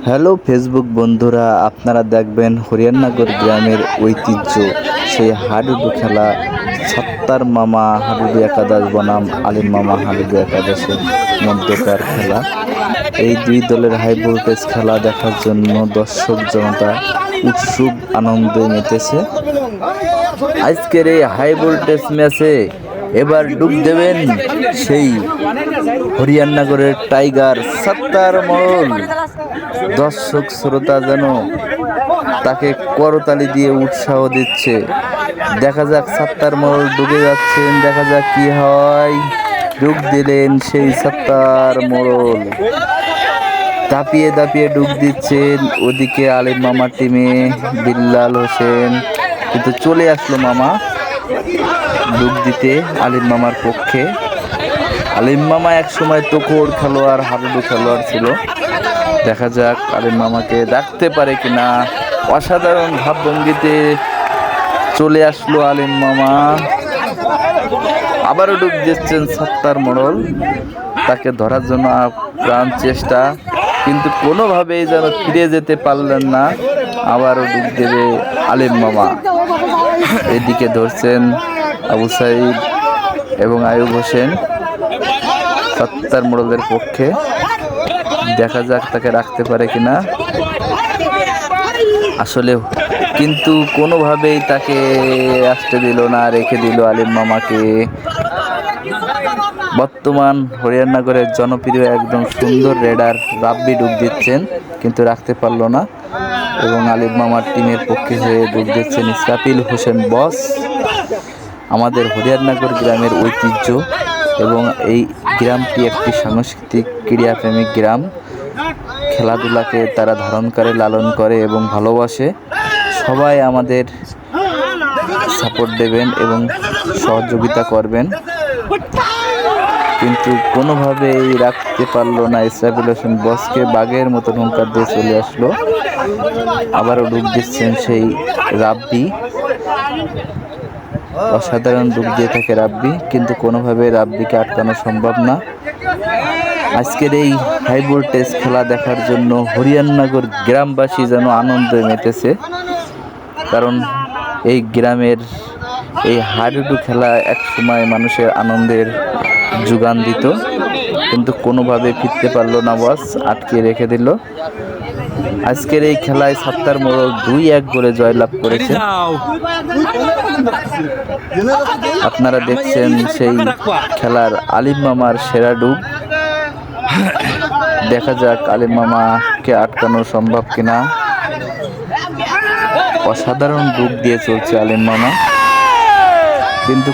Hello Facebook বন্ধুরা, আপনারা দেখবেন হরিয়ানগর গ্রামের ঐতিহ্য সেই হাডুডু খেলা। সত্তার মামা হাডুডু একাদশ বনাম আলিম মামা হাডুডু একাদশের মধ্যকার খেলা। এই দুই দলের হাই ভোল্টেজ খেলা দেখার জন্য দর্শক জনতা উৎসুক আনন্দে মেতেছে। আজকের এই হাই ভোল্টেজ ম্যাচে এবার ডুব দেবেন সেই হরিয়ানগরের টাইগার সত্তার মোড়ল। দর্শক শ্রোতা যেন তাকে করতালি দিয়ে উৎসাহ দিচ্ছে। দেখা যাক সত্তার মোড়ল ডুবে যাচ্ছেন, দেখা যাক কি হয়। ডুব দিলেন সেই সত্তার মোড়ল, দাপিয়ে দাপিয়ে ডুব দিচ্ছেন। ওদিকে আলিম মামার টিমে বিল্লাল হোসেন কিন্তু চলে আসলো মামা ডুব দিতে আলিম মামার পক্ষে। আলিম মামা এক সময় তুখোড় খেলোয়াড়, হাডুডু খেলোয়াড় ছিল। দেখা যাক আলিম মামাকে ডাকতে পারে কিনা। অসাধারণ ভাবভঙ্গিতে চলে আসলো আলিম মামা, আবারও ডুব দিচ্ছেন সত্তার মোড়ল। তাকে ধরার জন্য প্রাণ চেষ্টা, কিন্তু কোনোভাবেই যেন ফিরে যেতে পারলেন না। আবারও ডুব দেবে আলিম মামা। এদিকে ধরছেন আবু সাইদ এবং আয়ুব হোসেন সত্তার মোড়লের পক্ষে। দেখা যাক তাকে রাখতে পারে কিনা। আসলে কিন্তু কোনোভাবেই তাকে আসতে দিল না, রেখে দিল আলিম মামাকে। বর্তমান হরিয়ানগরের জনপ্রিয় একদম সুন্দর রেডার রাব্বি ডুব দিচ্ছেন, কিন্তু রাখতে পারলো না। এবং আলিম মামার টিমের পক্ষে হয়ে ডুব দিচ্ছেন ইসরাফিল হোসেন বস। আমাদের হরিয়ানগর গ্রামের ঐতিহ্য এবং এই গ্রামটি একটি সাংস্কৃতিক ক্রীড়াপ্রেমিক গ্রাম। খেলাধুলাকে তারা ধারণ করে, লালন করে এবং ভালোবাসে। সবাই আমাদের সাপোর্ট দেবেন এবং সহযোগিতা করবেন, কিন্তু কোনোভাবেই রাখতে পারলো না ইসরাফিল হোসেন বসকে। বাঘের মতো হুঙ্কার দিয়ে চলে আসলো। আবারও ডুব দিচ্ছেন সেই রাব্বি। অসাধারণ ডুব দিয়ে থাকে রাব্বি, কিন্তু কোনোভাবে রাব্বিকে আটকানো সম্ভব না। আজকের এই হাই ভোল্টেজ খেলা দেখার জন্য হরিয়ানগর গ্রামবাসী যেন আনন্দে মেতেছে, কারণ এই গ্রামের এই হাডুডু খেলা এক সময় মানুষের আনন্দের যোগান দিত, কিন্তু কোনোভাবে ফিরতে পারলো না বস, আটকে রেখে দিল। আজকের এই খেলায় সত্তার মোড়ল 2-1 গোলে জয়লাভ করেছে। আপনারা দেখছেন সেই খেলার আলিম মামার সেরা ডুব। দেখা যাক আলিম মামাকে আটকানো সম্ভব কিনা। অসাধারণ ডুব দিয়ে চলছে আলিম মামা, কিন্তু